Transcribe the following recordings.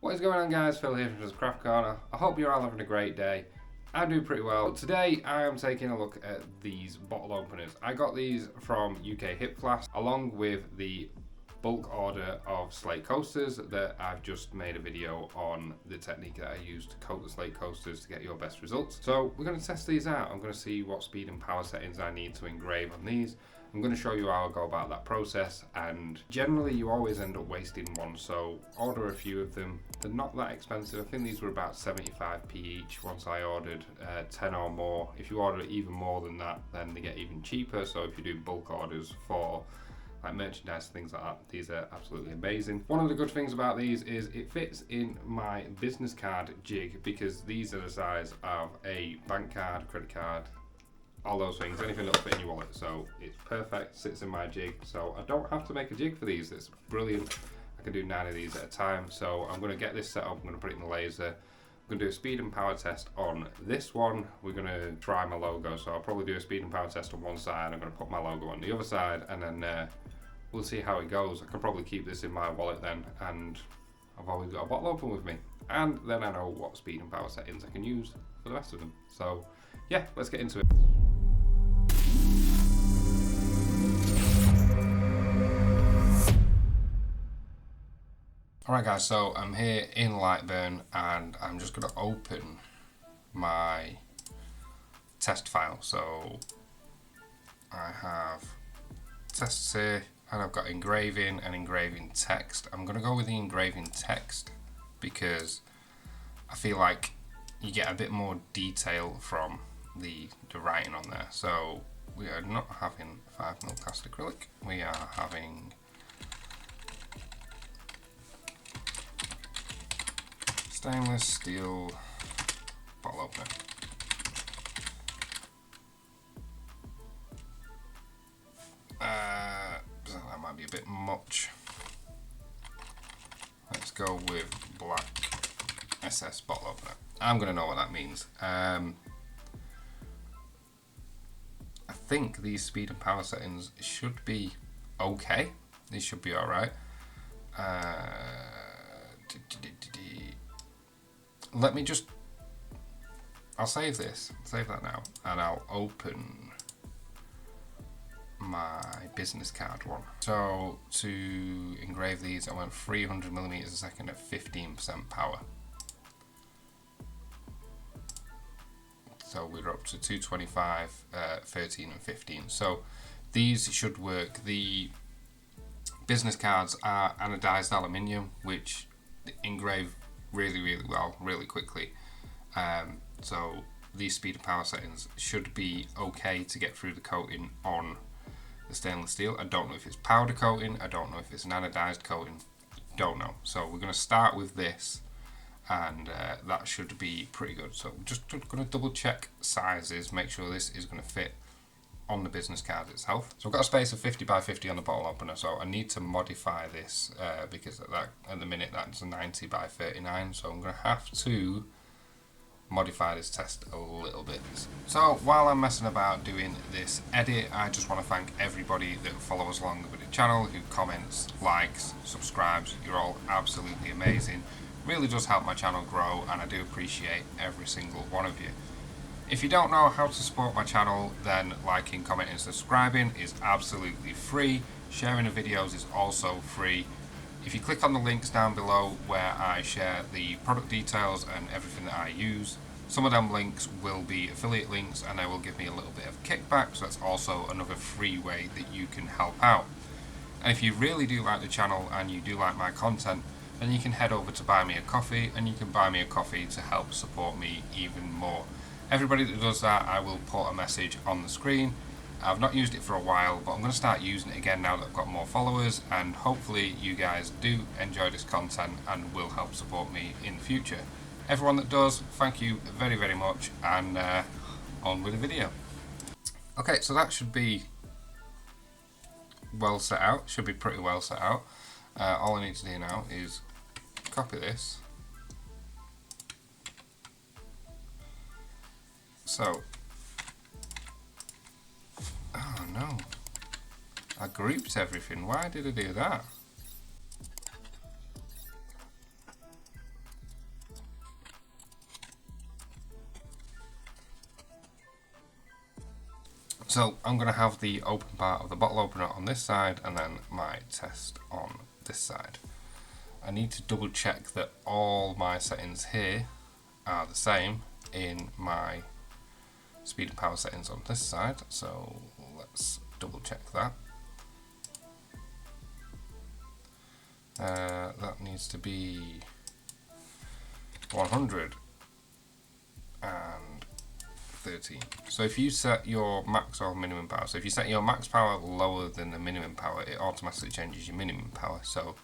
What is going on, guys? Phil here from Craft Corner. I hope you're all having a great day. I'm doing pretty well. Today I am taking a look at these bottle openers. I got these from UK Hip Flasks along with the bulk order of slate coasters that I've just made a video on the technique that I use to coat the slate coasters to get your best results. So we're going to test these out. I'm going to see what speed and power settings I need to engrave on these. I'm going to show you how I go about that process, and generally you always end up wasting one, so order a few of them. They're not that expensive. I think these were about 75p each once I ordered 10 or more. If you order even more than that, then they get even cheaper. So if you do bulk orders for like merchandise, things like that, these are absolutely amazing. One of the good things about these is it fits in my business card jig, because these are the size of a bank card, credit card, all those things, anything that'll fit in your wallet. So it's perfect, sits in my jig, so I don't have to make a jig for these. It's brilliant. I can do 9 of these at a time. So I'm going to get this set up, I'm going to put it in the laser. I'm going to do a speed and power test on this one. We're going to try my logo, so I'll probably do a speed and power test on one side. I'm going to put my logo on the other side, and then we'll see how it goes. I can probably keep this in my wallet then, and I've always got a bottle open with me. And then I know what speed and power settings I can use for the rest of them. So yeah, let's get into it. Alright guys, so I'm here in Lightburn and I'm just going to open my test file. So I have tests here, and I've got engraving and engraving text. I'm going to go with the engraving text because I feel like you get a bit more detail from the writing on there. So we are not having 5mm cast acrylic, we are having stainless steel bottle opener. So that might be a bit much. Let's go with black SS bottle opener. I'm going to know what that means. I think these speed and power settings should be okay. These should be alright. Let me just, I'll save that now, and I'll open my business card one. So to engrave these, I went 300mm a second at 15% power. So we're up to 225, 13 and 15. So these should work. The business cards are anodized aluminium, which engrave really well, really quickly. So these speed and power settings should be okay to get through the coating on the stainless steel. I don't know if it's powder coating, I don't know if it's an anodized coating, don't know. So we're going to start with this, and that should be pretty good. So I'm just going to double check sizes, make sure this is going to fit on the business card itself. So I've got a space of 50 by 50 on the bottle opener, so I need to modify this because at the minute that's a 90 by 39, so I'm going to have to modify this test a little bit. So while I'm messing about doing this edit, I just want to thank everybody that follows along with the channel, who comments, likes, subscribes. You're all absolutely amazing. Really does help my channel grow, and I do appreciate every single one of you. If you don't know how to support my channel, then liking, commenting, subscribing is absolutely free. Sharing the videos is also free. If you click on the links down below where I share the product details and everything that I use, some of them links will be affiliate links and they will give me a little bit of kickback, so that's also another free way that you can help out. And if you really do like the channel and you do like my content, then you can head over to Buy Me a Coffee, and you can buy me a coffee to help support me even more. Everybody that does that, I will put a message on the screen. I've not used it for a while, but I'm going to start using it again now that I've got more followers, and hopefully you guys do enjoy this content and will help support me in the future. Everyone that does, thank you very much, and on with the video. Okay, so that should be well set out, should be pretty well set out. All I need to do now is copy this. So, oh no, I grouped everything. Why did I do that? So I'm going to have the open part of the bottle opener on this side and then my test on this side. I need to double check that all my settings here are the same in my speed and power settings on this side, so let's double check that. That needs to be 113. So if you set your max or minimum power, so if you set your max power lower than the minimum power, it automatically changes your minimum power. So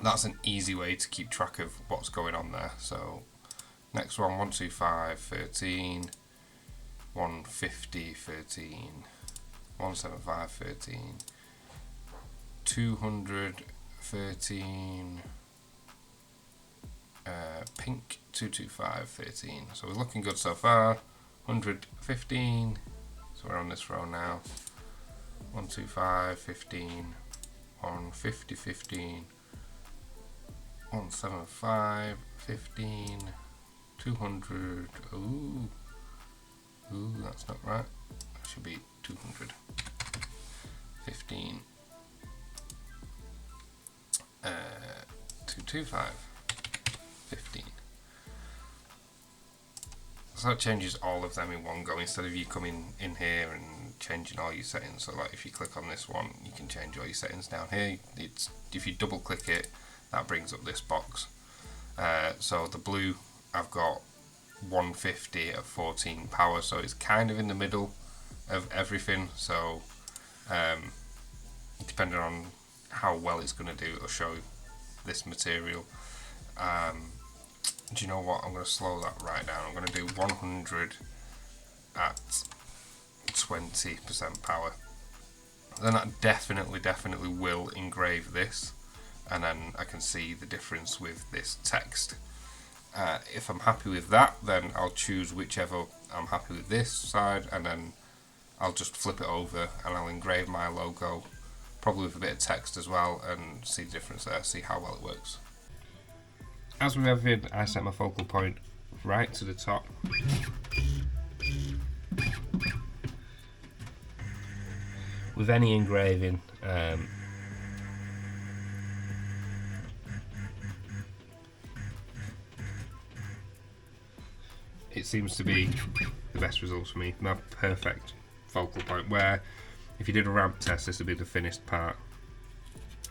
that's an easy way to keep track of what's going on there. So next one, 125, 13, 150, 13, 175, 13, 200, 13, pink, 225, 13. So we're looking good so far. 115, so we're on this row now. 125, 15, 150, 15, 175, 15, 200, ooh, that's not right, that should be 200, 15, 225, 15. So it changes all of them in one go instead of you coming in here and changing all your settings. So like if you click on this one, you can change all your settings down here. If you double click it, that brings up this box. So the blue, I've got 150 at 14 power, so it's kind of in the middle of everything. So depending on how well it's going to do, it'll show this material. Do you know what? I'm going to slow that right down. I'm going to do 100 at 20% power. Then that definitely will engrave this, and then I can see the difference with this text. If I'm happy with that, then I'll choose whichever I'm happy with this side, and then I'll just flip it over and I'll engrave my logo, probably with a bit of text as well, and see the difference there, see how well it works. As with everything, I set my focal point right to the top. With any engraving, it seems to be the best results for me. My perfect focal point, where if you did a ramp test, this would be the finished part.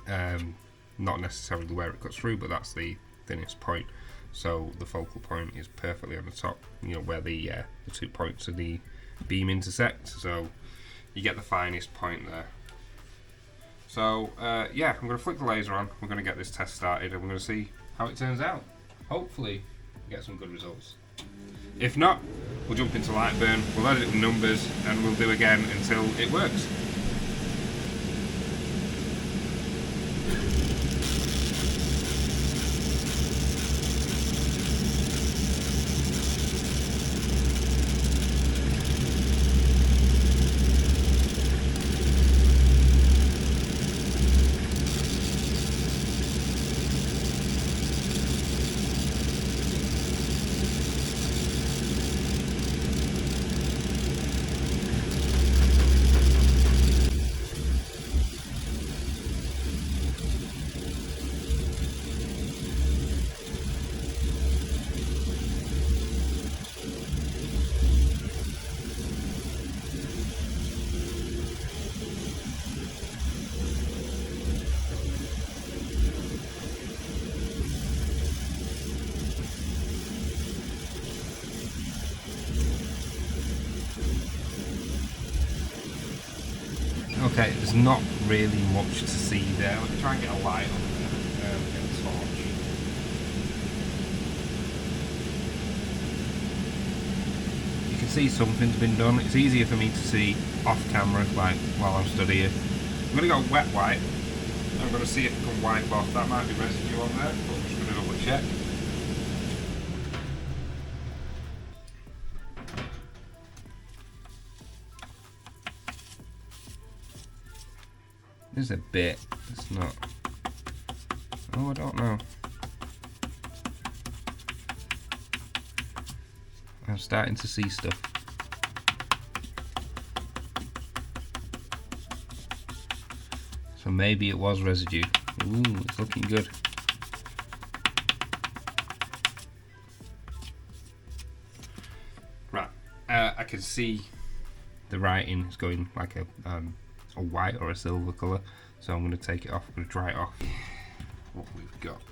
Not necessarily where it cuts through, but that's the thinnest point. So the focal point is perfectly on the top, you know, where the 2 points of the beam intersect. So you get the finest point there. So yeah, I'm going to flick the laser on. We're going to get this test started, and we're going to see how it turns out. Hopefully, get some good results. If not, we'll jump into Lightburn. We'll edit the numbers, and we'll do again until it works. Okay, there's not really much to see there. Let me try and get a light on there. Get a torch. You can see something's been done. It's easier for me to see off camera, like while I'm studying. I'm going to go wet wipe. I'm going to see if I can wipe off. That might be residue on there, but I'm just going to double check. There's a bit, it's not, oh I don't know. I'm starting to see stuff. So maybe it was residue. Ooh, it's looking good. Right, I can see the writing is going like a white or a silver colour. So I'm going to take it off, I'm going to dry it off. What we've got.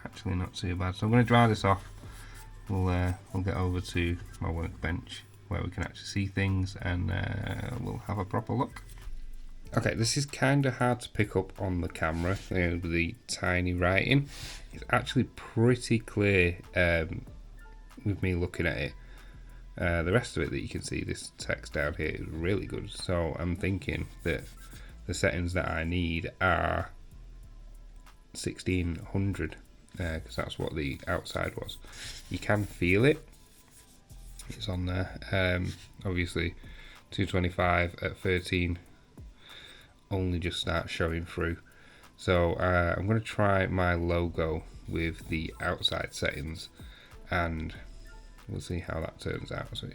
Actually not too bad. So I'm going to dry this off. We'll get over to my workbench where we can actually see things, and we'll have a proper look. Okay, this is kind of hard to pick up on the camera, with the tiny writing. It's actually pretty clear with me looking at it. The rest of it that you can see, this text down here, is really good. So I'm thinking that the settings that I need are 1600, because that's what the outside was. You can feel it. It's on there. Obviously 225 at 13 only just starts showing through. So I'm going to try my logo with the outside settings, and we'll see how that turns out. So,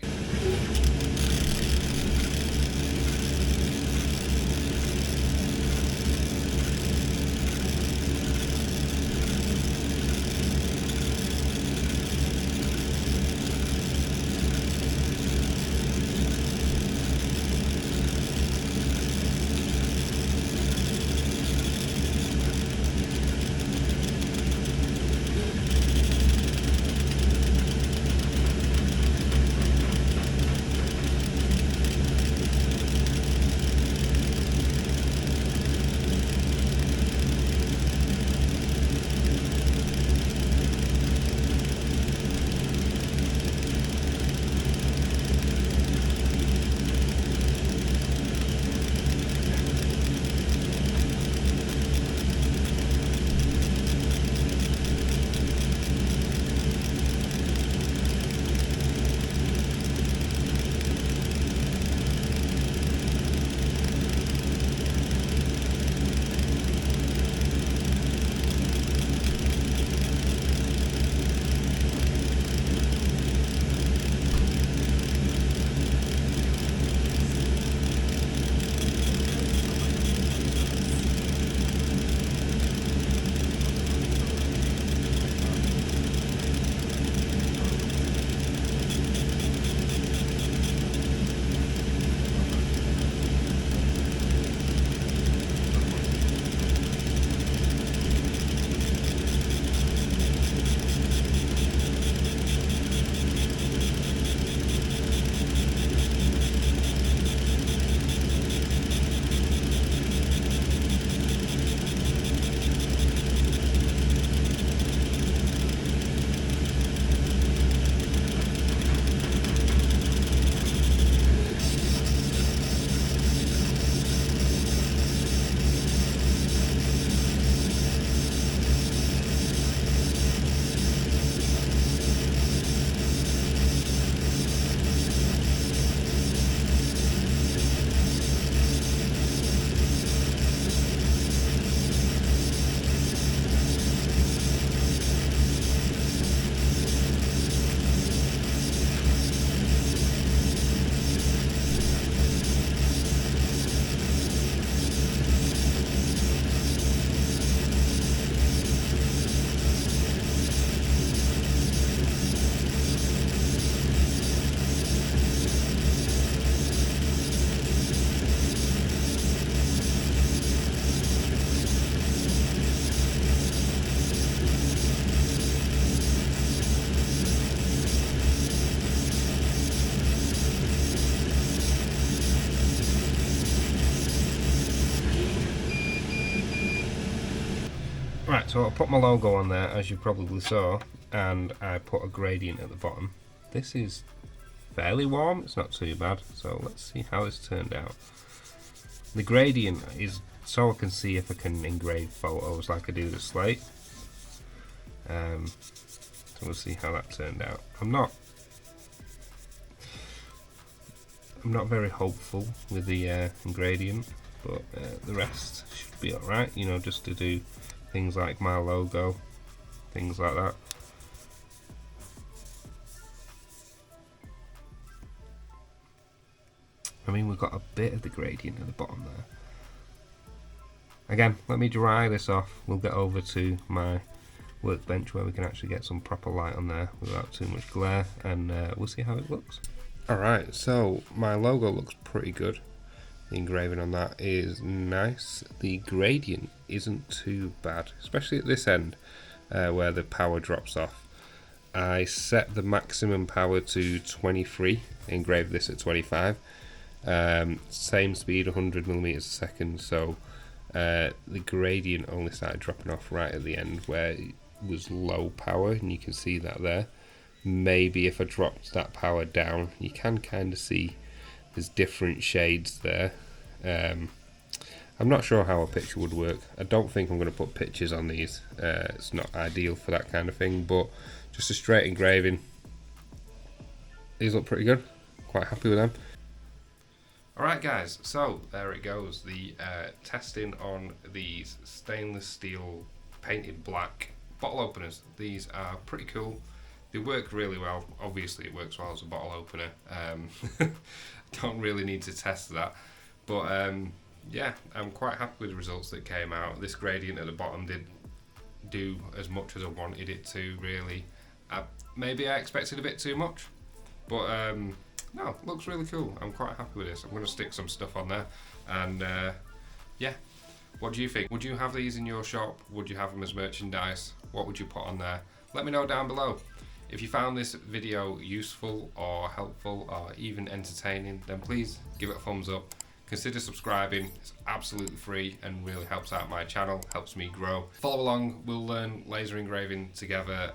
right, so I put my logo on there, as you probably saw, and I put a gradient at the bottom. This is fairly warm, it's not too bad, so let's see how this turned out. The gradient is so I can see if I can engrave photos like I do the slate. So we'll see how that turned out. I'm not very hopeful with the gradient, but the rest should be alright, you know, just to do things like my logo, things like that. I mean, we've got a bit of the gradient at the bottom there. Again, let me dry this off. We'll get over to my workbench where we can actually get some proper light on there without too much glare, and we'll see how it looks. Alright, so my logo looks pretty good. The engraving on that is nice. The gradient isn't too bad, especially at this end where the power drops off. I set the maximum power to 23, engraved this at 25. Same speed, 100mm a second, so the gradient only started dropping off right at the end where it was low power, and you can see that there. Maybe if I dropped that power down, you can kind of see there's different shades there. I'm not sure how a picture would work. I don't think I'm going to put pictures on these. It's not ideal for that kind of thing, but just a straight engraving. These look pretty good. Quite happy with them. Alright guys, so there it goes. The testing on these stainless steel painted black bottle openers. These are pretty cool. They work really well. Obviously it works well as a bottle opener. Don't really need to test that. But yeah, I'm quite happy with the results that came out. This gradient at the bottom did do as much as I wanted it to, really. Maybe I expected a bit too much. But no, looks really cool. I'm quite happy with this. I'm going to stick some stuff on there. And yeah, what do you think? Would you have these in your shop? Would you have them as merchandise? What would you put on there? Let me know down below. If you found this video useful or helpful or even entertaining, then please give it a thumbs up. Consider subscribing. It's absolutely free and really helps out my channel, helps me grow. Follow along, we'll learn laser engraving together,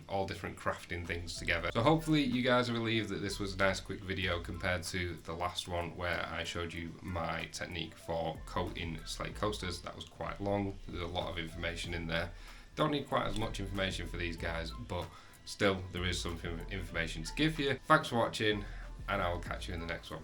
all different crafting things together. So hopefully you guys are relieved that this was a nice quick video compared to the last one where I showed you my technique for coating slate coasters. That was quite long, there's a lot of information in there. Don't need quite as much information for these guys, but still there is some information to give you. Thanks for watching, and I will catch you in the next one.